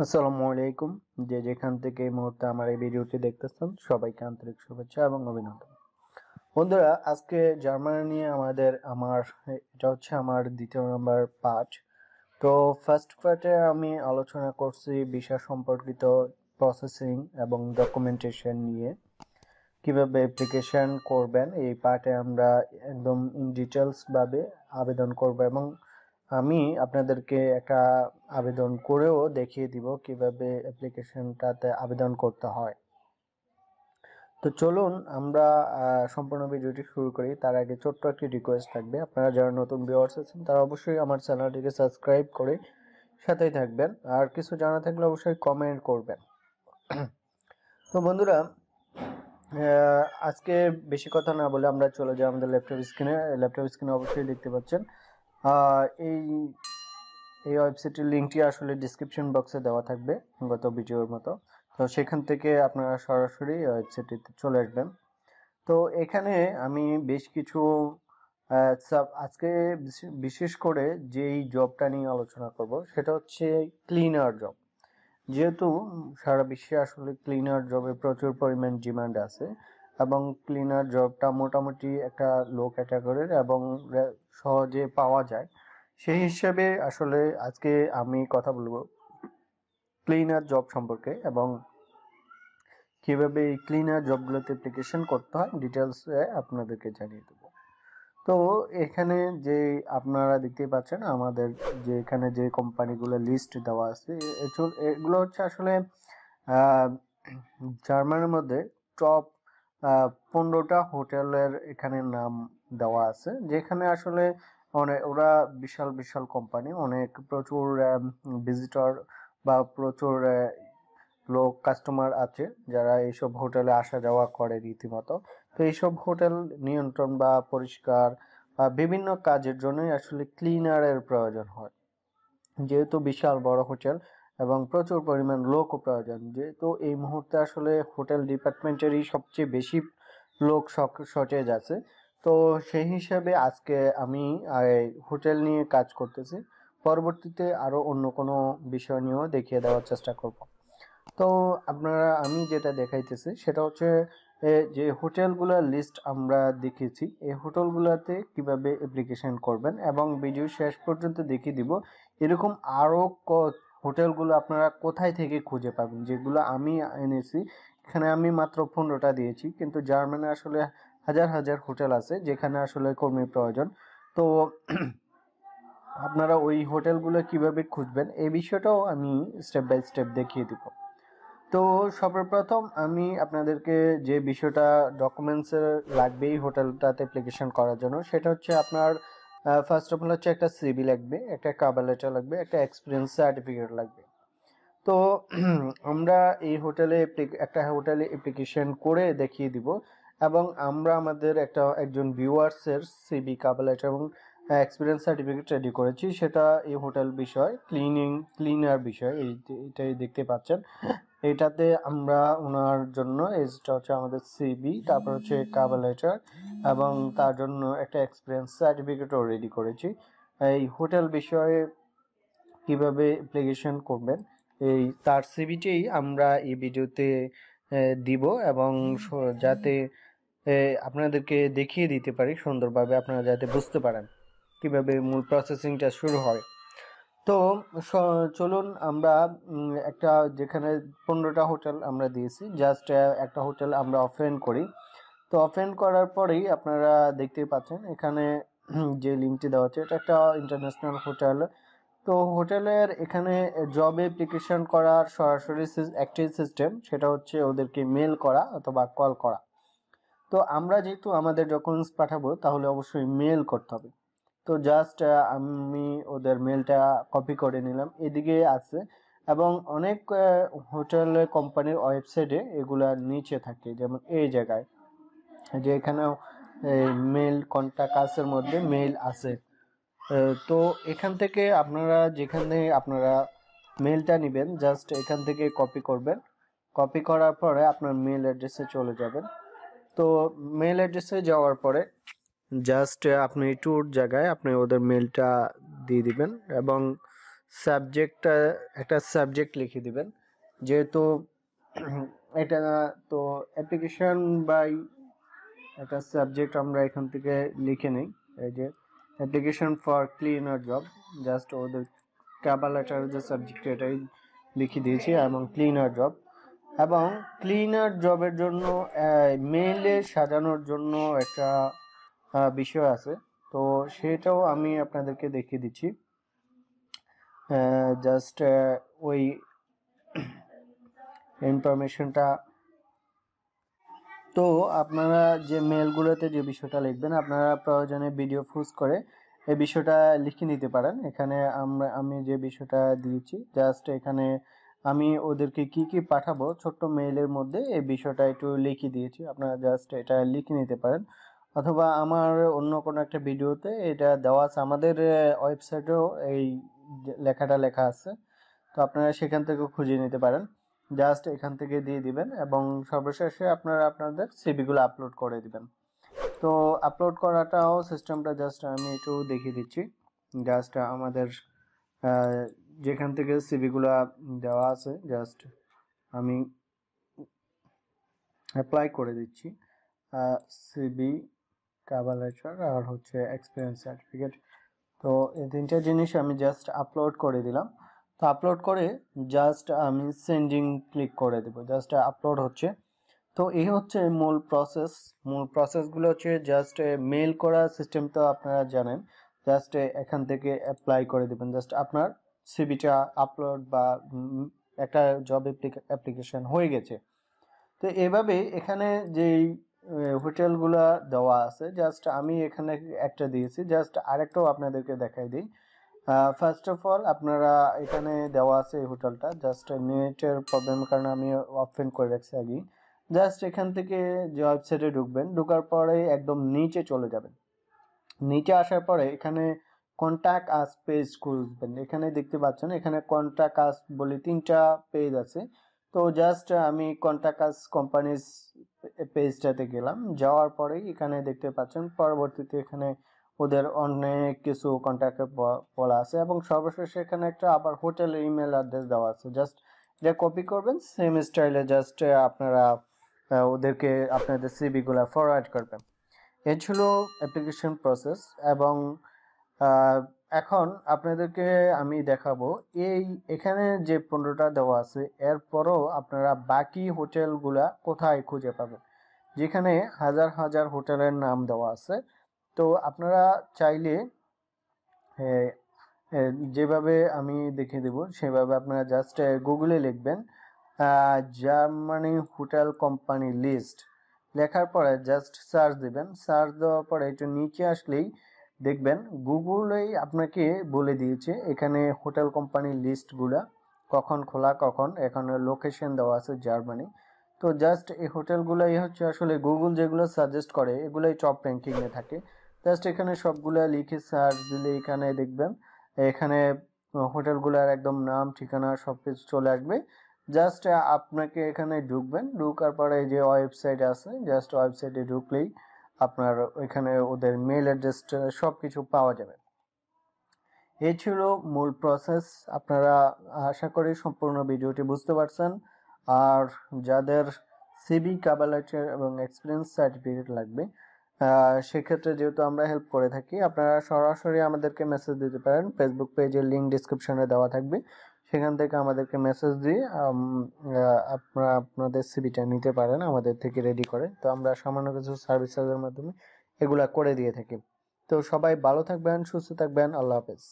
আসসালামু আলাইকুম। যে যেখান থেকে এই মুহূর্তে আমার এই ভিডিওটি দেখতেছেন সবাইকে আন্তরিক শুভেচ্ছা এবং অভিনন্দন। বন্ধুরা, আজকে জার্মানি নিয়ে এটা হচ্ছে আমার দ্বিতীয় নম্বর পার্ট। তো ফার্স্ট পার্টে আমি আলোচনা করছি ভিসা সম্পর্কিত প্রসেসিং এবং ডকুমেন্টেশন নিয়ে, কিভাবে অ্যাপ্লিকেশন করবেন। এই পার্টে আমরা একদম ইন ডিটেলস ভাবে আবেদন করব এবং আমি আপনাদেরকে একটা আবেদন করেও দেখিয়ে দিব কিভাবে অ্যাপ্লিকেশনটাতে আবেদন করতে হয়। তো চলুন আমরা সম্পূর্ণ ভিডিওটি শুরু করি। তার আগে ছোট্ট একটি রিকোয়েস্ট থাকবে, আপনারা যারা নতুন ভিউয়ার্স আছেন তারা অবশ্যই আমার চ্যানেলটিকে সাবস্ক্রাইব করে সাথেই থাকবেন, আর কিছু জানা থাকলে অবশ্যই কমেন্ট করবেন। তো বন্ধুরা, আজকে বেশি কথা না বলে আমরা চলে যাই আমাদের ল্যাপটপ স্ক্রিনে অবশ্যই দেখতে পাচ্ছেন এই এই ওয়েবসাইটের লিঙ্কটি আসলে ডিসক্রিপশন বক্সে দেওয়া থাকবে গত ভিডিওর মতো। তো সেখান থেকে আপনারা সরাসরি ওয়েবসাইটটিতে চলে আসবেন। তো এখানে আমি বেশ কিছু আজকে বিশেষ করে যেই জবটা নিয়ে আলোচনা করব সেটা হচ্ছে ক্লিনার জব। যেহেতু সারা বিশ্বে আসলে ক্লিনার জবে প্রচুর পরিমাণ ডিমান্ড আছে এবং ক্লিনার জবটা মোটামুটি একটা লো ক্যাটাগরির এবং সহজে পাওয়া যায়, সেই হিসাবে আসলে আজকে আমি কথা বলবো ক্লিনার জব সম্পর্কে এবং কিভাবে এই ক্লিনার জবগুলোতে অ্যাপ্লিকেশন করতে হয় ডিটেলসে আপনাদেরকে জানিয়ে দেবো। তো এখানে যে আপনারা দেখতে পাচ্ছেন আমাদের যে এখানে যে কোম্পানিগুলো লিস্ট দেওয়া আছে, এগুলো হচ্ছে আসলে জার্মানির মধ্যে টপ 15টা হোটেলের এখানে নাম দেওয়া আছে, যেখানে আসলে ওরা বিশাল বিশাল কোম্পানি, প্রচুর ভিজিটর বা প্রচুর লোক কাস্টমার আছে যারা এইসব হোটেলে আসা যাওয়া করে রীতিমতো। তো এইসব হোটেল নিয়ন্ত্রণ বা পরিষ্কার বা বিভিন্ন কাজের জন্যই আসলে ক্লিনারের প্রয়োজন হয়। যেহেতু বিশাল বড় হোটেল এবং প্রচুর পরিমাণ লোকও প্রয়োজন, যেহেতু এই মুহূর্তে আসলে হোটেল ডিপার্টমেন্টেরই সবচেয়ে বেশি লোক শর্টেজ আছে। তো সেই হিসাবে আজকে আমি হোটেল নিয়ে কাজ করতেছি, পরবর্তীতে আরো অন্য কোনো বিষয় নিয়েও দেখিয়ে দেওয়ার চেষ্টা করব। তো আমি যেটা দেখাইতেছি সেটা হচ্ছে যে হোটেলগুলোর লিস্ট আমরা দেখেছি, এই হোটেলগুলোতে কিভাবে অ্যাপ্লিকেশন করবেন এবং ভিডিও শেষ পর্যন্ত দেখিয়ে দিব এরকম আরো হোটেলগুলো আপনারা কোথায় থেকে খুঁজে পাবেন, যেগুলো আমি এনেছি। এখানে আমি মাত্র 15টা দিয়েছি, কিন্তু জার্মানি আসলে হাজার হাজার হোটেল আছে যেখানে আসলে কর্মী প্রয়োজন। তো আপনারা ওই হোটেলগুলো কিভাবে খুঁজবেন এই বিষয়টাও আমি স্টেপ বাই স্টেপ দেখিয়ে দিব। তো সর্বপ্রথম আমি আপনাদেরকে যে বিষয়টা ডকুমেন্টসের লাগবে এই হোটেলটাতে অ্যাপ্লিকেশন করার জন্য, সেটা হচ্ছে আপনার ফার্স্ট অফ অল হচ্ছে একটা সিভি লাগবে, একটা কভার লেটার লাগবে, একটা এক্সপিরিয়েন্স সার্টিফিকেট লাগবে। তো আমরা এই একটা হোটেলে অ্যাপ্লিকেশন করে দেখিয়ে দিব এবং আমরা আমাদের একজন ভিউয়ার্সের সিভি, কভার লেটার এবং এক্সপিরিয়েন্স সার্টিফিকেট রেডি করেছি। সেটা এই হোটেল বিষয় ক্লিনার বিষয়, এটাই দেখতে পাচ্ছেন। এটাতে আমরা ওনার জন্য এটা হচ্ছে আমাদের সিভি, তারপর হচ্ছে কভার লেটার এবং তার জন্য একটা এক্সপিরিয়েন্স সার্টিফিকেটও রেডি করেছি। এই হোটেল বিষয়ে কিভাবে অ্যাপ্লিকেশন করবেন এই তার সিভিটাই আমরা এই ভিডিওতে দিব এবং যাতে আপনাদেরকে দেখিয়ে দিতে পারি সুন্দরভাবে, আপনারা যাতে বুঝতে পারেন কিভাবে মূল প্রসেসিংটা শুরু হয়। তো চলুন আমরা যেখানে 15টা হোটেল আমরা দিয়েছি, জাস্ট একটা হোটেল আমরা অফেন করি। তো ওপেন করার পরেই আপনারা দেখতেই পাচ্ছেন এখানে যে লিঙ্কটি দেওয়া আছে, এটা একটা ইন্টারন্যাশনাল হোটেল। তো হোটেলের এখানে জব অ্যাপ্লিকেশন করার সরাসরি একটি সিস্টেম, সেটা হচ্ছে ওদেরকে মেল করা অথবা কল করা। তো আমরা যেহেতু আমাদের ডকুমেন্টস পাঠাবো তাহলে অবশ্যই মেল করতে হবে। তো জাস্ট আমি ওদের মেলটা কপি করে নিলাম, এদিকে আছে এবং অনেক হোটেল কোম্পানির ওয়েবসাইটে এগুলা নিচে থাকে, যেমন এই জায়গায় যে এখানেও মেল কন্টাক্ট আসের মধ্যে মেল আছে। তো এখান থেকে যেখানে আপনারা মেলটা নেবেন জাস্ট এখান থেকে কপি করবেন, কপি করার পরে আপনার মেল অ্যাড্রেসে চলে যাবেন। তো মেল অ্যাড্রেসে যাওয়ার পরে জাস্ট আপনি টুর জায়গায় আপনি ওদের মেলটা দিয়ে দিবেন এবং সাবজেক্টটা একটা সাবজেক্ট লিখে দিবেন, যেহেতু এটা তো অ্যাপ্লিকেশন বাই একটা সাবজেক্ট আমরা এখান থেকে লিখে নিই। এই যে application for cleaner job, just ওদের কভার লেটার যে সাবজেক্ট এটাই লিখে দিয়েছি, এবং ক্লিনার জব। এবং ক্লিনার জবের জন্য মেইলে সাজানোর জন্য একটা বিষয় আছে, তো সেটাও আমি আপনাদেরকে দেখিয়ে দিচ্ছি। জাস্ট ওই ইনফরমেশনটা, তো আপনারা যে মেলগুলোতে যে বিষয়টা লিখবেন, আপনারা প্রয়োজনে ভিডিও ফুজ করে এই বিষয়টা লিখে নিতে পারেন। এখানে আমি যে বিষয়টা দিয়েছি, জাস্ট এখানে আমি ওদেরকে কি কি পাঠাবো ছোট্ট মেইলের মধ্যে এই বিষয়টা একটু লিখে দিয়েছি, আপনারা জাস্ট এটা লিখে নিতে পারেন। অথবা আমার অন্য কোনো একটা ভিডিওতে এটা দেওয়া আছে, আমাদের ওয়েবসাইটেও এই লেখাটা লেখা আছে, তো আপনারা সেখান থেকেও খুঁজে নিতে পারেন। জাস্ট এখান থেকে দিয়ে দিবেন এবং সর্বশেষে আপনারা আপনাদের সিভিগুলো আপলোড করে দিবেন। তো আপলোড করাটাও সিস্টেমটা জাস্ট আমি একটু দেখিয়ে দিচ্ছি। জাস্ট আমাদের যেখান থেকে সিভিগুলো দেওয়া আছে, জাস্ট আমি অ্যাপ্লাই করে দিচ্ছি। সিভি, কভার লেটার আর হচ্ছে এক্সপিরিয়েন্স সার্টিফিকেট, তো এই তিনটা জিনিস আমি জাস্ট আপলোড করে দিলাম। তো আপলোড করে জাস্ট আমি সেন্ডিং ক্লিক করে দেব, জাস্ট আপলোড হচ্ছে। তো এই হচ্ছে মূল প্রসেসগুলো হচ্ছে জাস্ট মেল করা সিস্টেম, তো আপনারা জানেন। জাস্ট এখান থেকে অ্যাপ্লাই করে দেবেন, জাস্ট আপনার সিভিটা আপলোড বা একটা জব অ্যাপ্লিকেশন হয়ে গেছে। তো এভাবে এখানে যেই হোটেলগুলো দেওয়া আছে, জাস্ট আমি এখানে একটা দিয়েছি, জাস্ট আরেকটাও আপনাদেরকে দেখাই দিই। ফার্স্ট অফ অল আপনারা এখানে দেওয়া আছে এই হোটেলটা, জাস্ট নেটের প্রবলেমের কারণে আমি ওপেন করে রাখছি আগে। জাস্ট এখান থেকে যে ওয়েবসাইটে ঢুকবেন, ঢোকার পরে একদম নিচে চলে যাবেন। নিচে আসার পরে এখানে কন্ট্যাক্ট আস পেজ খুঁজবেন, এখানে দেখতে পাচ্ছেন এখানে কন্ট্যাক্ট আস বলে 3টা পেজ আছে। তো জাস্ট আমি কন্ট্যাক্ট আস কোম্পানিজ পেজটাতে গেলাম, যাওয়ার পরেই এখানে দেখতে পাচ্ছেন পরবর্তীতে এখানে ওদের অনেক কিছু কন্ট্যাক্টে বলা আছে, এবং সর্বশেষে এখানে একটা আবার হোটেলের ইমেল অ্যাড্রেস দেওয়া আছে। জাস্ট এটা কপি করবেন, সেম স্টাইলে জাস্ট আপনারা ওদেরকে আপনাদের সিভিগুলো ফরওয়ার্ড করবেন। এ ছিল অ্যাপ্লিকেশন প্রসেস। এবং এখন আপনাদেরকে আমি দেখাবো এখানে যে 15টা দেওয়া আছে, এরপরও আপনারা বাকি হোটেলগুলা কোথায় খুঁজে পাবেন, যেখানে হাজার হাজার হোটেলের নাম দেওয়া আছে। তো আপনারা চাইলে যেভাবে আমি দেখিয়ে দেব সেভাবে আপনারা জাস্ট গুগলে লিখবেন জার্মানি হোটেল কোম্পানি লিস্ট, লেখার পরে জাস্ট সার্চ দিবেন। সার্চ দেওয়ার পরে একটু নিচে আসলেই দেখবেন গুগলেই আপনাকে বলে দিয়েছে এখানে হোটেল কোম্পানির লিস্টগুলা কখন খোলা, কখন এখানে লোকেশন দেওয়া আছে জার্মানি। তো জাস্ট এই হোটেলগুলাই হচ্ছে আসলে গুগল যেগুলো সাজেস্ট করে এগুলাই টপ র্যাঙ্কিংয়ে থাকে। জাস্ট এখানে সবগুলা লিখে সার্চ দিলে এখানে দেখবেন এখানে হোটেলগুলোর একদম নাম, ঠিকানা সবকিছু চলে আসবে। জাস্ট আপনাকে এখানে ঢুকবেন, ঢুকার পরে যে ওয়েবসাইট আছে, জাস্ট ওয়েবসাইটে ঢুকলেই আপনার ওইখানে ওদের মেল অ্যাড্রেসটা সব কিছু পাওয়া যাবে। এই ছিল মূল প্রসেস। আপনারা আশা করি সম্পূর্ণ ভিডিওটি বুঝতে পারছেন। আর যাদের সিভি, কভার লেটার এবং এক্সপিরিয়েন্স সার্টিফিকেট লাগবে, সেক্ষেত্রে যেহেতু আমরা হেল্প করে থাকি, আপনারা সরাসরি আমাদেরকে মেসেজ দিতে পারেন। ফেসবুক পেজের লিঙ্ক ডিসক্রিপশনে দেওয়া থাকবে, সেখান থেকে আমাদেরকে মেসেজ দিয়ে আপনারা আপনাদের সিভিটা নিতে পারেন আমাদের থেকে রেডি করে। তো আমরা সামান্য কিছু সার্ভিস চার্জের মাধ্যমে এগুলা করে দিয়ে থাকি। তো সবাই ভালো থাকবেন, সুস্থ থাকবেন, আল্লাহ হাফেজ।